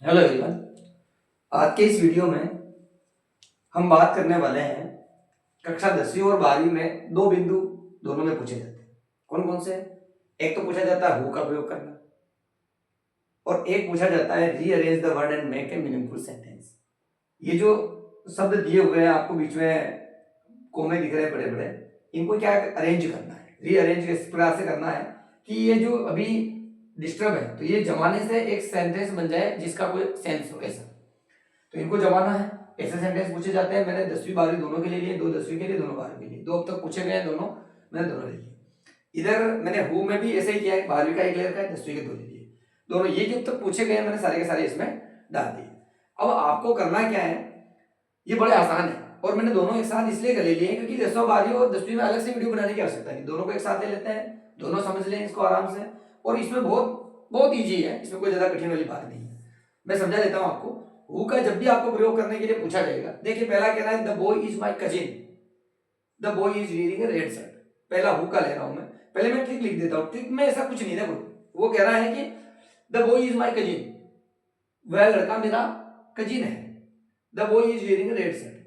Hello everyone. आज के इस वीडियो में हम बात करने वाले हैं कक्षा 10वीं और 12वीं में दो बिंदु दोनों में पूछे जाते हैं। कौन कौन से? एक तो पूछा जाता है हु का प्रयोग करना और एक पूछा जाता है rearrange the word and make a meaningful sentence. ये जो शब्द दिए हुए हैं आपको बीच में कोमे दिख रहे हैं बड़े बड़े, इनको क्या अरेंज करना है, रीअरेंज इस प्रकार से करना है कि ये जो अभी डिस्टर्ब है तो ये जमाने से एक सेंटेंस बन जाए जिसका कोई सेंस हो। ऐसा तो इनको जमाना है। ऐसे सेंटेंस पूछे जाते हैं। मैंने 10वीं 12वीं दोनों के लिए लिए, दो 10वीं के लिए, दोनों 12वीं के लिए, दो अब तक पूछे गए दोनों, मैंने दोनों ले लिए। इधर मैंने हु में भी ऐसे ही किया है, 12वीं का एक लेयर का है, 10वीं के दो ले लिए। दोनों ये जो तक पूछे गए मैंने सारे के सारे इसमें डाल दिए। अब आपको करना क्या है, ये बड़े आसान है और मैंने दोनों एक साथ इसलिए कर ले लिए क्योंकि 10वीं 12वीं और 10वीं में अलग से वीडियो बनाने की आवश्यकता नहीं, दोनों को एक साथ ले लेते हैं, दोनों समझ लें इसको आराम से। और इसमें बहुत बहुत ईजी है, इसमें कोई ज्यादा कठिन वाली बात नहीं है। मैं समझा देता हूं आपको। हु का जब भी आपको प्रयोग करने के लिए पूछा जाएगा, देखिए पहला कह रहा है the boy is my cousin, the boy is wearing a red shirt. पहला हु का ले रहा हूं मैं। पहले मैं ट्रिक लिख देता हूं, ट्रिक में ऐसा कुछ नहीं है। वो कह रहा है कि the boy is my cousin, वह लड़का मेरा कजिन है। The boy is wearing a red shirt,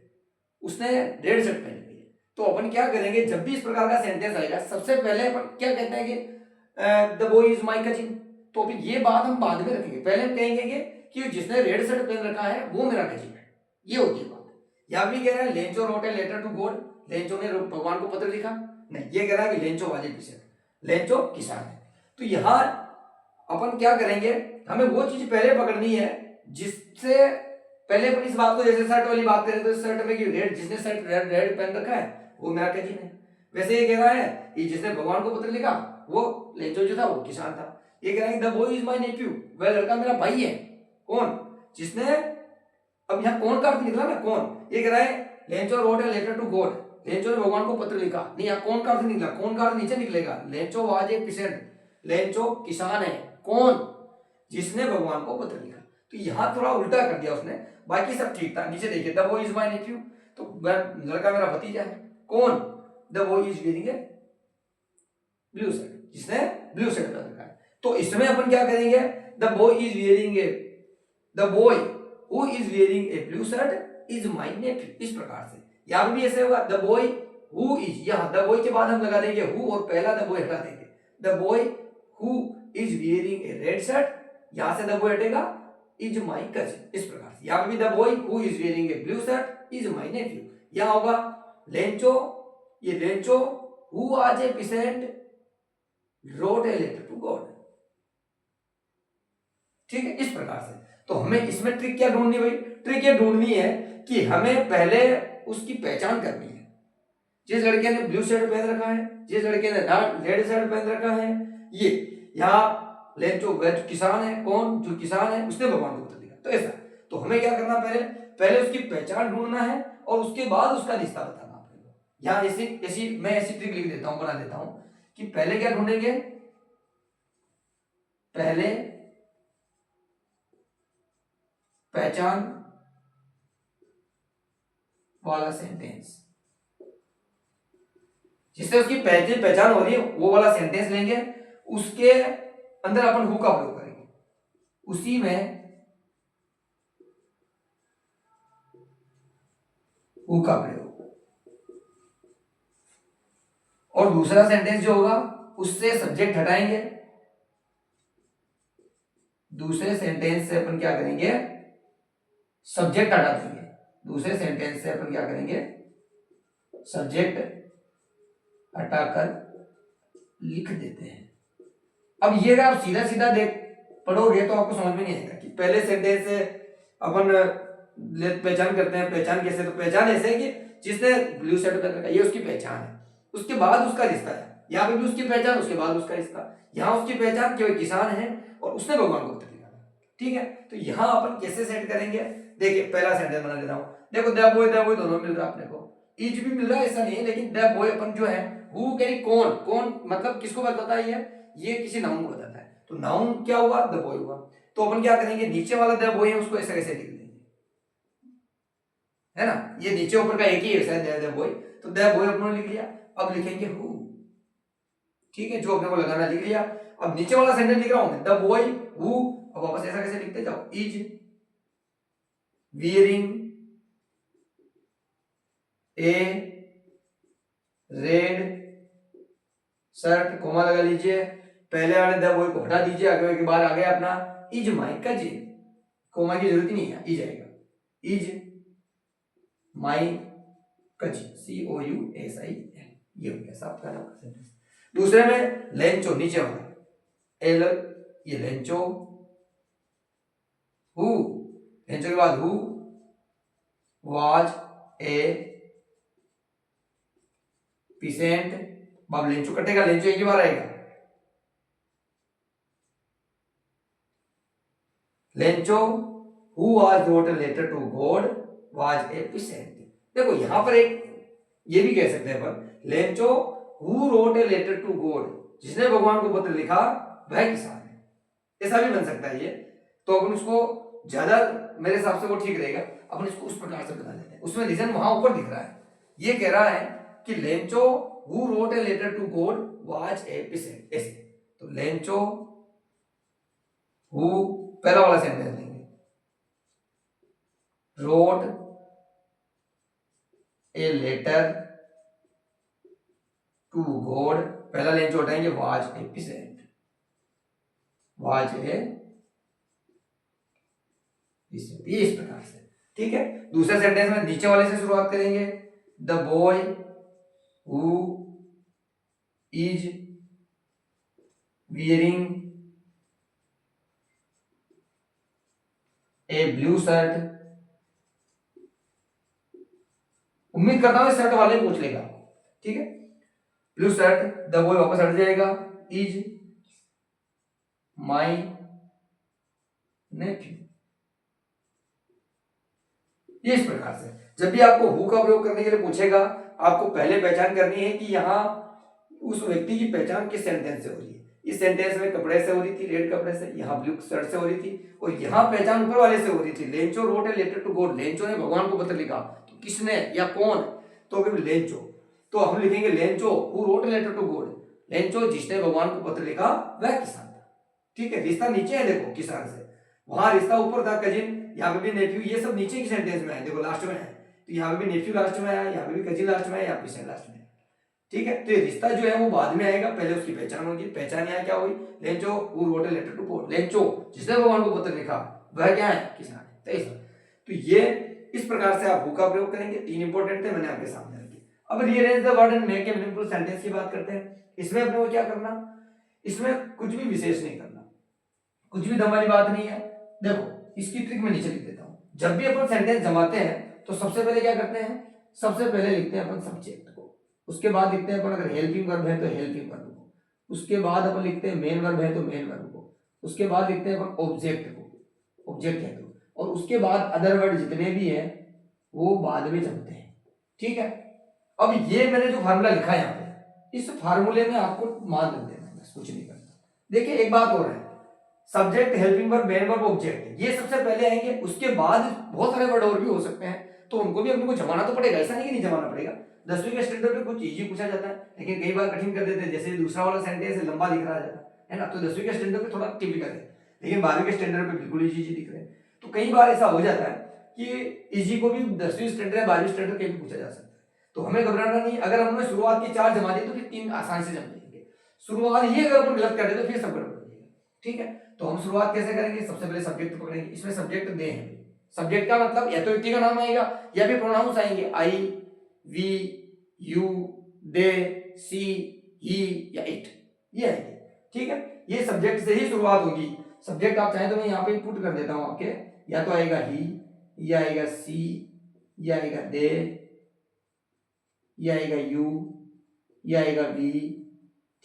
उसने रेड शर्ट पहनी हुई है। तो अपन क्या करेंगे, जब भी इस प्रकार का सेंटेंस आएगा सबसे पहले अपन क्या कहते हैं कि the boy is my cousin. तो अभी ये बात हम बाद में रखेंगे, पहले हम कहेंगे कि जिसने रेड शर्ट पहन रखा है वो मेरा कजिन है, ये होती है बात। यहाँ भी कह रहा है Lencho wrote a letter to God, Lencho ने भगवान को पत्र लिखा, नहीं ये कह रहा है कि लेंचो वाजे पीछे, लेंचो किसान है। तो यहाँ अपन क्या करेंगे, हमें वो चीज पहले पकड़नी है जिससे पहले अपन इस बात को, जैसे शर्ट वाली बात करें तो शर्ट में कि रेड, जिसने शर्ट रेड पहन रखा है वो मेरा कजिन है। वैसे ये कह रहा है कि जिसने भगवान को पत्र लिखा वो लेंचो जो था वो किसान था। ये कह रहा है the boy is my Neiphiu, वह लड़का मेरा भाई है। कौन? जिसने, अब यहाँ कौन का अर्थ निकला ना, कौन। ये कह रहा है Lencho wrote a letter to God, Lencho ने भगवान को पत्र लिखा, नहीं यहाँ कौन का अर्थ निकला, कौन का अर्थ नीचे निकलेगा, Lencho was a patient, Lencho किसान है। कौन? जिसने भगवान को पत्र लिखा। तो यहाँ थोड़ा उल्टा कर दिया उसने, बाकी सब ठीक था। नीचे देखिए the boy is my Neiphiu, तो लड़का मेरा भतीजा है। कौन? The boy is wearing a blue shirt, जिसने ब्लू शर्ट पहन रखा है। तो इसमें अपन क्या करेंगे, the boy is wearing A, the boy who is wearing a blue shirt is my Neiphiu. इस प्रकार से यहां भी ऐसे होगा, द बॉय हु इज, यहां द बॉय के बाद हम लगा देंगे हु और पहला द बॉय हटा देंगे। The boy who is wearing a red shirt, यहां से द बॉय हटेगा, इज माय कजिन। इस प्रकार से यहां भी the boy who is wearing a blue shirt is my nephew. यहां होगा लेंचो, ये लेंचो हु आज a patient wrote a letter to God. ठीक है, इस प्रकार से। तो हमें इसमें ट्रिक क्या ढूंढनी भाई, ट्रिक ये ढूंढनी है कि हमें पहले उसकी पहचान करनी है। जिस लड़के ने ब्लू शर्ट पहन रखा है, जिस लड़के ने रेड शर्ट पहन रखा है, ये यहाँ लेंचो वह किसान है। कौन? जो किसान है उसने भगवान को पत्र लिखा। तो ऐसा, तो हमें क्या करना, पहले पहले उसकी पहचान ढूंढना है और उसके बाद उसका रिश्ता बताना पड़ेगा। यहाँ ऐसी मैं ऐसी ट्रिक लिख देता हूं, बना देता हूं कि पहले क्या ढूंढेंगे, पहले पहचान वाला सेंटेंस, जिससे उसकी पहचान हो रही है वो वाला सेंटेंस लेंगे, उसके अंदर अपन हु का प्रयोग करेंगे, उसी में हु का प्रयोग। और दूसरा सेंटेंस जो होगा उससे सब्जेक्ट हटाएंगे, दूसरे सेंटेंस से अपन क्या करेंगे, सब्जेक्ट हटा देंगे। दूसरे सेंटेंस से अपन क्या करेंगे, सब्जेक्ट हटाकर लिख देते हैं। अब ये अगर आप सीधा सीधा देख पढ़ोगे तो आपको समझ में नहीं आएगा कि पहले सेंटेंस से अपन पहचान करते हैं। पहचान कैसे, तो पहचान ऐसे है कि जिसने ब्लू शर्ट पहन रखा, ये उसकी पहचान है, उसके बाद उसका रिश्ता है। यहाँ पे भी उसकी पहचान, उसके बाद उसका रिश्ता। यहाँ उसकी पहचान केवल किसान है और उसने भगवान को पत्र लिखा। ठीक है, तो यहाँ अपन कैसे सेट करेंगे, देखिए पहला सेंटेंस बना देता हूं। देखो द बॉय दोनों मिल रहा है अपने को, ईच भी मिल रहा है ऐसा नहीं है, लेकिन द बॉय अपन जो है हु यानी कौन, कौन मतलब किसको बताता है, ये किसी नाउन को बताता है। तो नाउन क्या हुआ, द बॉय हुआ। तो अपन क्या करेंगे, नीचे वाला द बॉय है उसको ऐसे कैसे लिख देंगे, है ना, ये नीचे ऊपर का एक ही है द बॉय, तो द बॉय अपने लिख लिया। अब लिखेंगे हु, ठीक है, जो अपने को लगाना लिख लिया। अब नीचे वाला सेंटेंस लिख रहा हूं मैं, द बॉय हु, अब वापस ऐसा कैसे लिखते जाओ, is wearing a red shirt, comma लगा लीजिए, पहले वाले द बॉय को हटा दीजिए, आगे के बाद आ गया अपना इज माई कजिन, कोमा की जरूरत ही नहीं है, इज आएगा, इज माई कजिन, COUSIN, ये हो गया साफ का सेंटेंस। दूसरे में लेंचो, नीचे वाला एल, ये लेंचो, हु, लेंचो के बाद हु वाज ए पिसेंट, अब लेंचो कटेगा, लेंचो एक ही बार आएगा, Lencho who was wrote a letter to God was a peasant. देखो यहां पर एक ये भी कह सकते हैं अपन, Lencho who wrote a letter to God, जिसने भगवान को पत्र लिखा वह किसान है, ऐसा भी बन सकता है ये। तो अपन उसको ज्यादा मेरे हिसाब से वो ठीक रहेगा, अपन इसको उस प्रकार से बता देते हैं। उसमें रीजन वहां ऊपर दिख रहा है, ये कह रहा है कि Lencho who wrote a letter to God was a peasant, ऐसे। तो लेंचो हु, पहला वाला सेंटेंस लेंगे, wrote a letter to God, पहला लेंचो हटाएंगे, was a peasant, was a peasant, ये इस प्रकार से, ठीक है। दूसरे सेंटेंस में नीचे वाले से शुरुआत करेंगे, the boy who is wearing A blue shirt, उम्मीद करता हूं शर्ट वाले पूछ लेगा, ठीक है। ब्लू शर्ट, द बॉय वापस हट जाएगा, इज माई नेफ्यू, ये इस प्रकार से। जब भी आपको हु का प्रयोग करने के लिए पूछेगा, आपको पहले पहचान करनी है कि यहाँ उस व्यक्ति की पहचान किस सेंटेंस से हो रही है। इस सेंटेंस में कपड़े से हो रही थी, रेड कपड़े से, यहाँ ब्लू शर्ट से हो रही थी, और यहाँ पहचान ऊपर वाले से हो रही थी, Lencho wrote a letter to God, Lencho ने भगवान को पत्र लिखा, तो किसने या कौन, तो अगर लेंचो, तो हम लिखेंगे Lencho who wrote a letter to God, Lencho जिसने भगवान को पत्र लिखा वह किसान था, ठीक है। रिश्ता नीचे है देखो किसान से, वहां रिश्ता ऊपर था कजिन, यहाँ पे भी नेफ्यू, ये सब नीचे की सेंटेंस में है, देखो लास्ट में है, तो यहाँ पे भी नेफ्यू लास्ट में है, यहाँ पे भी कजिन लास्ट में है, यहाँ पे लास्ट में है, ठीक है। तो ये रिश्ता जो है वो बाद में आएगा, पहले उसकी पहचान होगी। पहचान यहाँ क्या हुई, Lencho who wrote a letter to God, Lencho जिसने भगवान को पत्र लिखा वह क्या है, किसान है। तो ये इस प्रकार से आप हु का प्रयोग करेंगे। तीन इंपॉर्टेंट थे, मैंने आपके सामने रखे। अब rearrange the word and make a meaningful sentence की बात करते हैं। इसमें अपने को क्या करना, इसमें कुछ भी विशेष नहीं करना, कुछ भी दम वाली बात नहीं है। देखो इसकी ट्रिक मैं नीचे लिख देता हूं। जब भी अपन सेंटेंस जमाते हैं तो सबसे पहले क्या करते हैं, सबसे पहले लिखते हैं अपन सब्जेक्ट को, उसके बाद लिखते हैं अपन अगर हेल्पिंग वर्ब है तो हेल्पिंग वर्ब को, उसके बाद अपन लिखते हैं मेन वर्ब है तो मेन वर्ब को, उसके बाद लिखते हैं अपन ऑब्जेक्ट को, ऑब्जेक्ट है तो, और उसके बाद अदर वर्ड जितने भी हैं वो बाद में जमते हैं, ठीक है। अब ये मैंने जो फार्मूला लिखा है यहाँ पे, इस फार्मूले में आपको मान देना है, बस कुछ नहीं करना। देखिए एक बात और है, subject, helping verb, main verb, object, ये सबसे पहले आएंगे, उसके बाद बहुत सारे वर्ड और भी हो सकते हैं, तो उनको भी अपने को जमाना तो पड़ेगा, ऐसा नहीं कि नहीं जमाना पड़ेगा। 10वीं के स्टैंडर्ड में कुछ इजी पूछा जाता है, लेकिन कई बार कठिन कर देते हैं, जैसे दूसरा वाला सेंटेंस लंबा दिख रहा जाता है ना, तो 10वीं के स्टैंडर्ड में थोड़ा टिपिकल है, लेकिन 12वीं के स्टैंडर्ड में बिल्कुल इजी दिख रहे हैं। तो कई बार ऐसा हो जाता है कि इजी को भी 10वीं स्टैंडर्ड या 12वीं स्टैंडर्ड के भी पूछा जा सकता है, तो हमें घबराना नहीं। अगर हमने शुरुआत की 4 जमा दी तो फिर 3 आसान से जम जाएंगे, शुरुआत ही अगर अपन गलत कर दे तो फिर सब गड़बड़ हो जाएगा, ठीक है। तो हम शुरुआत कैसे करेंगे, सबसे पहले सब्जेक्ट पकड़ेंगे, इसमें सब्जेक्ट दे हैं, सब्जेक्ट का मतलब या तो व्यक्ति का नाम आएगा या फिर प्रोनाउंस आएंगे, आई, वी, यू, दे, सी, ही या इट, ये आएंगे, ठीक है। ये सब्जेक्ट से ही शुरुआत होगी। सब्जेक्ट आप चाहें तो मैं यहाँ पे पुट कर देता हूं आपके, या तो आएगा ही, या आएगा सी, या आएगा दे, या आएगा यू, या आएगा वी,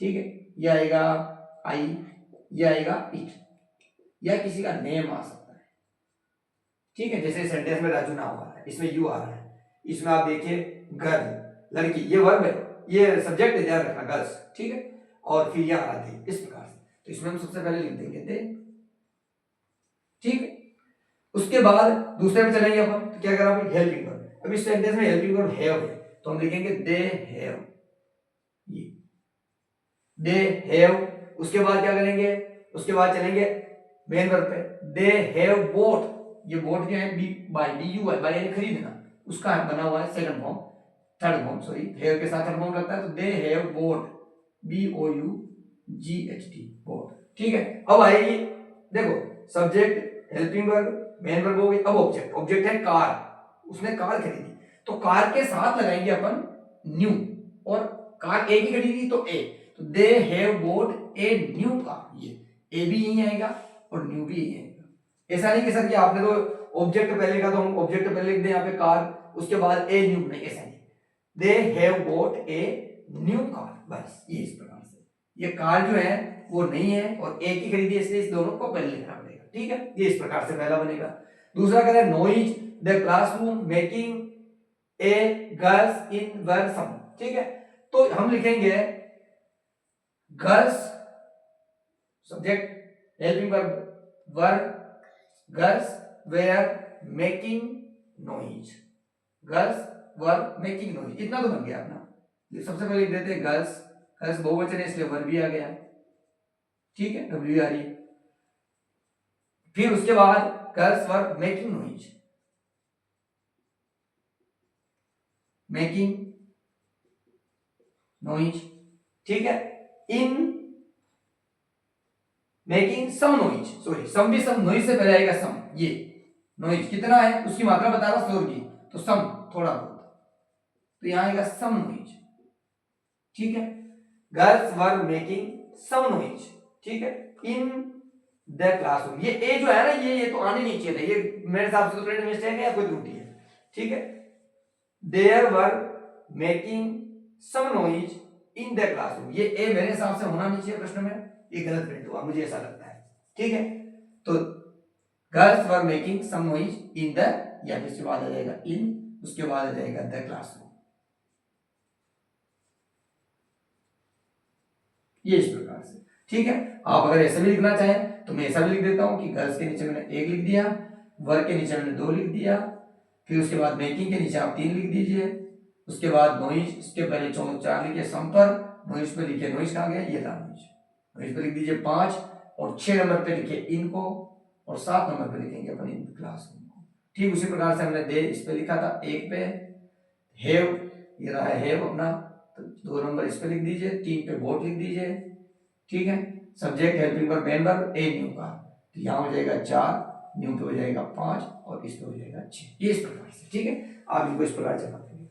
ठीक है, या आएगा आई, या आएगा इट, या किसी का नेम आ सकता है, ठीक है। जैसे सेंटेंस में राजू नाम आ रहा है, इसमें यू आ रहा है, इसमें आप देखिए गर्ल, लड़की, ये वर्ब है, ये सब्जेक्ट है, ध्यान रखना, गर्ल्स, ठीक है। और फिर यहाँ आते इस प्रकार से, तो इसमें हम सबसे पहले लिख देंगे दे, ठीक है। उसके बाद दूसरे में चलेंगे अपन, तो क्या करा, हेल्पिंग वर्ब। अब इस सेंटेंस में हेल्पिंग वर्ब हैव है, तो हम लिखेंगे दे हैव, ये दे हैव। उसके बाद क्या करेंगे, उसके बाद चलेंगे मेन वर्ब पे, दे हैव बोट, ये बोट जो है बी बाय BUY बाय यानी खरीदना, उसका बना हुआ है second form, third form sorry, have के साथ थर्ड फॉर्म लगता है, तो they have boat, BOUGHT boat. ठीक है, अब आएगी देखो subject, helping verb, main verb हो गई, अब ऑब्जेक्ट, ऑब्जेक्ट है कार, उसने कार खरीदी, तो कार के साथ लगाएंगे अपन न्यू, और कार ए की खरीदी तो ए, तो they have boat a new car, ये ए भी यही आएगा और न्यू भी यही आएगा। ऐसा नहीं कि सर कि आपने तो ऑब्जेक्ट पहले का, तो हम ऑब्जेक्ट पहले लिख दें यहाँ पे कार, उसके बाद ए न्यू, नहीं ऐसा नहीं, they have boat a new car, बस ये इस प्रकार से, ये कार जो है वो नहीं है और ए की खरीदी, इसलिए इस दोनों को पहले लिखना पड़ेगा। ठीक है, ये इस प्रकार से पहला बनेगा। दूसरा कहते हैं noise the classroom making a girls in were some. ठीक है, तो हम लिखेंगे girls subject helping verb verb girls were making noise, girls verb making noise, इतना तो बन गया अपना। सबसे पहले लिख देते हैं गर्ल्स, गर्ल्स बहुवचन है इसलिए वर्ब भी आ गया। ठीक है, W आ रही है, फिर उसके बाद girls verb making noise, making noise. ठीक है, in making some noise, sorry some भी, सम नॉइज से पहले आएगा सम, ये नॉइज कितना है उसकी मात्रा बता रहा शोर की, तो सम थोड़ा बहुत, तो यहां आएगा सम नॉइज। ठीक है, girls were making some noise. ठीक है, इन द क्लासरूम, ये ए जो है ना ये तो आने नहीं चाहिए था, ये मेरे हिसाब से तो प्रिंट मिस्टेक है या कोई त्रुटि है। ठीक है, there were making some noise in the classroom, ये ए मेरे हिसाब से होना नहीं चाहिए प्रश्न में, ये गलत प्रिंट हुआ, मुझे ऐसा लगता है। ठीक है, तो girls were making some noise in the, या फिर उसके बाद आ जाएगा इन, उसके बाद आ जाएगा द क्लासरूम, ये इस प्रकार से। ठीक है, आप अगर ऐसे भी लिखना चाहें तो मैं ऐसा भी लिख देता हूं कि गर्ल्स के नीचे मैंने एक लिख दिया, वर्क के नीचे मैंने 2 लिख दिया, फिर उसके बाद मेकिंग के नीचे आप 3 लिख दीजिए, उसके बाद नॉइज, इसके पहले 4 लिखिए सम पर, नॉइज पे लिखिए, नॉइज कहां गया, ये था नॉइज, नॉइज पे लिख दीजिए 5, और 6 नंबर पे लिखिए इनको, और 7 नंबर पे लिखेंगे अपन इन क्लासरूम को। ठीक उसी प्रकार से हमने दे इस पे लिखा था 1 पे, हैव ये रहा हैव अपना, तो 2 नंबर इस पे लिख दीजिए, 3 पे बोट लिख दीजिए। ठीक है, subject helping verb main verb a new का, तो यहां हो जाएगा 4, न्यू पे हो जाएगा 5 और इस पे हो जाएगा 6, ये इस प्रकार से। ठीक है, आप इनको इस प्रकार जमा देंगे।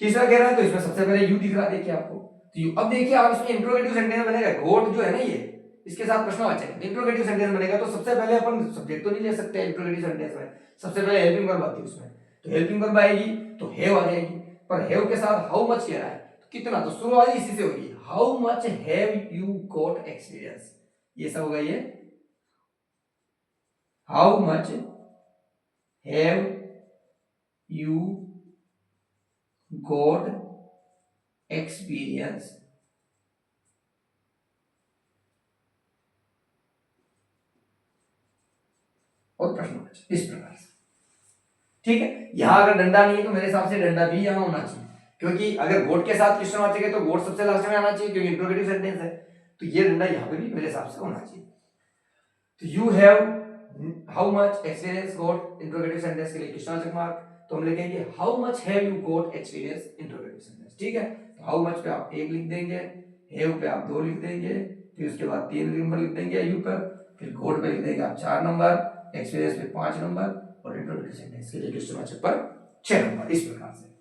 तीसरा कह रहा है तो इसमें सबसे पहले यू दिख रहा है, देखिए आपको, तो यू, अब देखिए आप इसमें इंट्रोगेटिव सेंटेंस बनेगा, गोट जो है ना ये, इसके साथ प्रश्नवाचक है, इंट्रोगेटिव सेंटेंस बनेगा, तो सबसे पहले अपन सब्जेक्ट तो नहीं ले सकते इंट्रोगेटिव सेंटेंस में, सबसे पहले हेल्पिंग वर्ब आती है उसमें, तो हेल्पिंग वर्ब आएगी तो हैव आ जाएगी, पर हैव के साथ हाउ मच कह रहा है, तो कितना, तो शुरुआत इसी से होगी, how much have you got experience, ये सब होगा, ये how much have you got experience, और प्रश्नवाचक इस प्रकार से। ठीक है, यहां अगर डंडा नहीं है तो मेरे हिसाब से डंडा भी यहां होना चाहिए, क्योंकि अगर गोट के साथ क्वेश्चनवाचक है तो गोट सबसे लास्ट में आना चाहिए, क्योंकि इंट्रोगेटिव सेंटेंस है, तो ये डंडा यहां पे भी मेरे हिसाब से होना चाहिए। तो you have how much experience got, interrogative sentence के लिए क्वेश्चनवाचक मार्क, तो हम लिखेंगे how much have you got experience interrogative sentence. ठीक है, तो हाउ मच पे आप 1 लिख देंगे, हैव पे आप 2 लिख देंगे, फिर उसके बाद 3 नंबर लिख देंगे यू पर, फिर गॉट पे लिख देंगे आप 4 नंबर, एक्सपीरियंस पे 5 नंबर, और इंट्रोगेटिव सेंटेंस के लिए क्वेश्चनवाचक पर 6 नंबर, इस प्रकार से।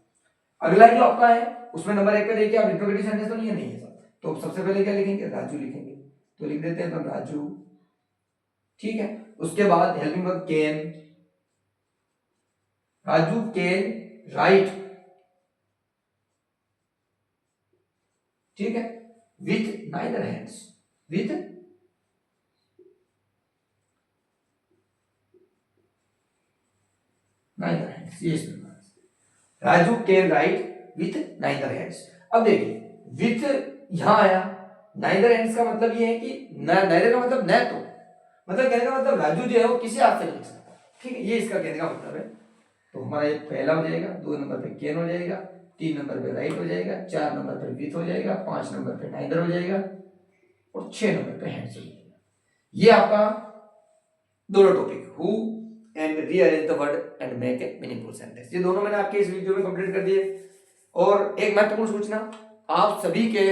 अगला जो आपका है उसमें नंबर 1 पे देखिए आप, इंट्रोगेटिव सेंटेंस तो नहीं है, नहीं है सर, तो सबसे पहले क्या लिखेंगे, राजू लिखेंगे, तो लिख देते हैं अपन राजू। ठीक है, उसके बाद helping verb can, Raju can write, ठीक है, with neither hands, with neither hands, ये इस प्रकार से, Raju can write with neither hands. अब देखिए विथ यहां आया, नाइदर हैंड्स का मतलब ये है कि नाइदर का मतलब न, तो मतलब कहने का मतलब राजू जो है वो किसी हाथ से नहीं लिख सकता। ठीक है, ये इसका कहने का मतलब है। तो हमारा एक पहला हो जाएगा, 2 नंबर पे कैन हो जाएगा, 3 नंबर पे राइट हो जाएगा, 4 नंबर पे विथ हो जाएगा, 5 नंबर पे नाइदर हो जाएगा, और 6 नंबर पे हैंड्स हो जाएगा। ये आपका दोनों topic who and rearrange the word and make a meaningful sentence. ये दोनों मैंने आपके इस वीडियो में कंप्लीट कर दिए। और एक महत्वपूर्ण सूचना, आप सभी के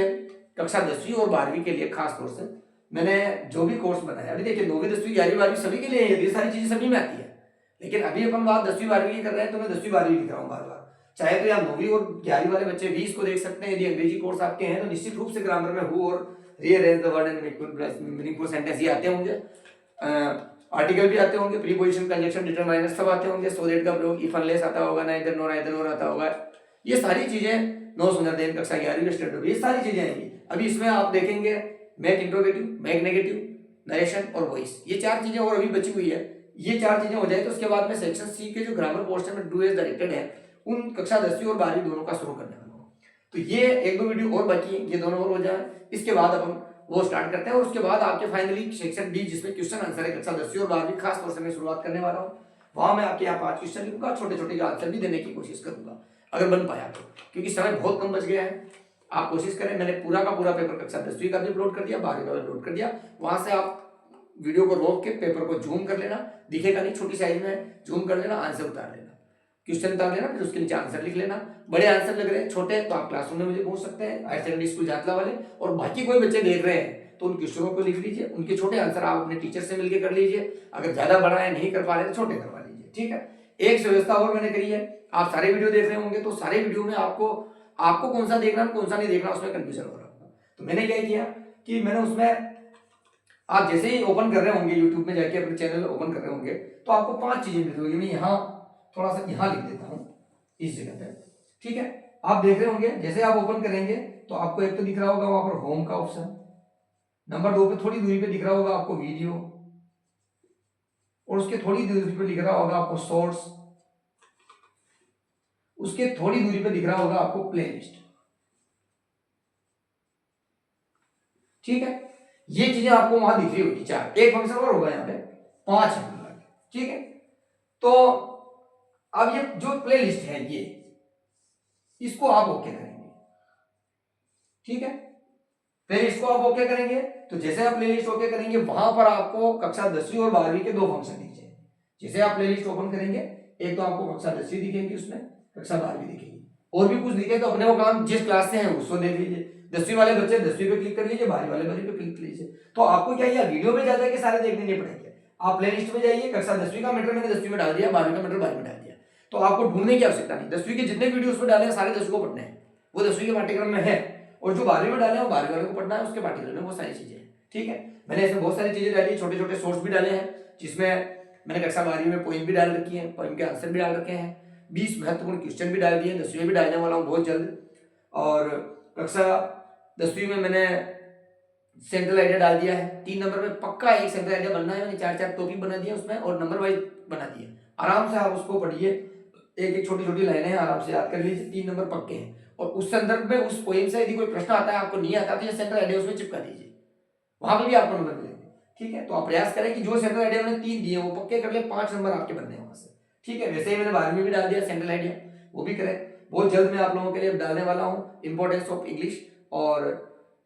कक्षा 10वीं और 12वीं के लिए खास तौर से मैंने जो भी कोर्स बनाया, अभी देखिए 9वीं 10वीं 11वीं 12वीं सभी के लिए ये सारी चीजें सभी में आती है, लेकिन अभी अपन बात 10वीं 12वीं की कर रहे हैं, तो मैं 10वीं 12वीं लिख रहा हूँ बार बार। चाहे तो यहाँ 9वीं और 11वीं वाले बच्चे भी इसको देख सकते हैं। यदि अंग्रेजी कोर्स आपके हैं तो निश्चित रूप से ग्रामर में हु और rearrange the word and meaningful sentence ये आते होंगे, आर्टिकल भी आते होंगे, प्रीपोजिशन, कंजंक्शन, डिटरमाइनर सब आते होंगे, सो दैट का प्रयोग, इफ अनलेस आता होगा, नाइदर नॉर आइदर नॉर आता होगा। ये सारी चीजें नो सुनर देन कक्षा 11वीं स्टैंडर्ड, ये सारी चीजें आएंगी। अभी इसमें आप देखेंगे make interrogative, make negative, narration और वॉइस, ये 4 चीजें और अभी बची हुई है। ये 4 चीजें हो जाए तो उसके बाद में सेक्शन सी के जो ग्रामर पोर्शन में डू एज डायरेक्टेड है, उन कक्षा 10वीं और 12वीं दोनों का शुरू करने वाला हूं। तो ये 1-2 वीडियो और बाकी है, ये दोनों और हो जाए, इसके बाद अपन वो स्टार्ट करते हैं। और उसके बाद आपके फाइनली सेक्शन डी जिसमें क्वेश्चन आंसर है कक्षा 10वीं और 12वीं, खास तौर से मैं शुरुआत करने वाला हूँ। वहां मैं आपके यहाँ 5 क्वेश्चन लिखूंगा, छोटे छोटे आंसर भी देने की कोशिश करूंगा अगर बन पाया तो, क्योंकि समय बहुत कम बच गया है। आप कोशिश करें, मैंने पूरा का पूरा पेपर कक्षा 10वीं का भी अपलोड कर दिया, 12वीं का भी अपलोड कर दिया। वहां से आप वीडियो को रोक के पेपर को जूम कर लेना, दिखेगा नहीं, छोटी साइज में जूम कर लेना, आंसर उतार लेना, क्वेश्चन उतार लेना, फिर उसके नीचे आंसर लिख लेना। बड़े आंसर लग रहे हैं, छोटे तो आप क्लासरूम में मुझे पूछ सकते हैं, हायर सेकेंडरी स्कूल जातला वाले, और बाकी कोई बच्चे देख रहे हैं तो उन क्वेश्चनों को लिख लीजिए, उनके छोटे आंसर आप अपने टीचर से मिलकर कर लीजिए। अगर ज्यादा बड़ा है नहीं कर पा रहे तो छोटे करवा लीजिए, ठीक है। एक व्यवस्था और मैंने करी है, आप सारे वीडियो देख रहे होंगे तो सारे वीडियो में आपको कौन सा देखना कौन सा नहीं देखना उसमें कंफ्यूजन हो रहा होगा। तो मैंने क्या किया कि मैंने उसमें, आप जैसे ही ओपन कर रहे होंगे यूट्यूब में जाके अपने चैनल ओपन कर रहे होंगे तो आपको 5 चीजें मिल होगी। मैं यहाँ थोड़ा सा यहाँ लिख देता हूँ इस जगह पे, ठीक है। आप देख रहे होंगे जैसे आप ओपन करेंगे तो आपको एक तो दिख रहा होगा वहां पर होम का ऑप्शन, नंबर 2 पे थोड़ी दूरी पे दिख रहा होगा आपको वीडियो, और उसके थोड़ी दूरी पे दिख रहा होगा आपको सोर्स, उसके थोड़ी दूरी पे दिख रहा होगा आपको प्लेलिस्ट, ठीक है। ये चीजें आपको वहां दिख रही होगी 4, एक फंक्शन और होगा यहाँ पे 5 है, ठीक है। तो अब ये जो प्लेलिस्ट है ये, इसको आप ओके करेंगे, ठीक है। प्लेलिस्ट को आप ओके करेंगे तो जैसे आप प्लेलिस्ट ओके करेंगे वहां पर आपको कक्षा 10वीं और 12वीं के 2 फंक्शन दिख जाएंगे। जैसे आप प्लेलिस्ट ओपन करेंगे, एक तो आपको कक्षा 10वीं दिखेगी, उसमें कक्षा 12वीं दिखेगी, और भी कुछ दिखे तो अपने वो काम जिस क्लास से है उसको देख लीजिए। 10वीं वाले बच्चे 10वीं पे क्लिक कर लीजिए, 12वीं वाले 12वीं पे क्लिक कर लीजिए। तो आपको क्या है, वीडियो में जाकर के सारे देखने नहीं पड़ेंगे, आप प्लेलिस्ट में जाइए, कक्षा 10वीं का मैटर मैंने 10वीं में डाल दिया, 12वीं का मैटर 12वीं में डाल दिया, तो आपको ढूंढने की आवश्यकता नहीं। 10वीं के जितने वीडियो उसमें डाले हैं सारे 10वीं को पढ़ने हैं, वो 10वीं के पाठ्यक्रम में है, और जो 12वीं में डाले हैं वो 12वीं वाले को पढ़ना है, उसके पाठ्यक्रम में वो सारी चीजें हैं, ठीक है। मैंने इसमें बहुत सारी चीजें डाली, छोटे छोटे सोर्स भी डाले हैं, जिसमें मैंने कक्षा 12वीं में पोइम भी डाल रखी है, पोइम के आंसर भी डाल रखे हैं, 20 महत्वपूर्ण क्वेश्चन भी डाल दिए, 10वीं में भी डालने वाला हूँ बहुत जल्द। और कक्षा 10वीं में मैंने सेंट्रल आइडिया डाल दिया है, 3 नंबर में पक्का एक सेंट्रल आइडिया बनना है, मैंने 4-4 टॉपिक बना दिया उसमें और नंबर वाइज बना दिए। आराम से आप उसको पढ़िए, एक एक छोटी छोटी लाइनें हैं, आराम से याद कर लीजिए, 3 नंबर पक्के हैं। और उस संदर्भ में उस पोएम से यदि कोई प्रश्न आता है, आपको नहीं आता तो ये सेंट्रल आइडिया उसमें चिपका दीजिए, वहां पर भी आपको नंबर मिलेंगे, ठीक है। तो आप प्रयास करें कि जो सेंट्रल आइडिया मैंने 3 दिए वो पक्के कर ले, 5 नंबर आपके बनने हैं वहां से, ठीक है। वैसे ही मैंने 12वीं में भी डाल दिया सेंट्रल आइडिया, वो भी करें। बहुत जल्द मैं आप लोगों के लिए डालने वाला हूँ इंपॉर्टेंस ऑफ इंग्लिश और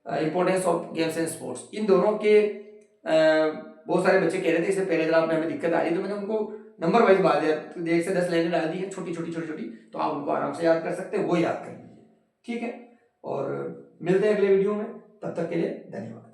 importance of games and sports. इन दोनों के बहुत सारे बच्चे कह रहे थे इससे पहले ग्राफ में हमें दिक्कत आ रही है, तो मैंने उनको नंबर वाइज बात दिया, 1 से 10 लाइनें डाल दी है, छोटी छोटी छोटी छोटी, तो आप उनको आराम से याद कर सकते हैं, वो याद कर लीजिए, ठीक है। और मिलते हैं अगले वीडियो में, तब तक के लिए धन्यवाद।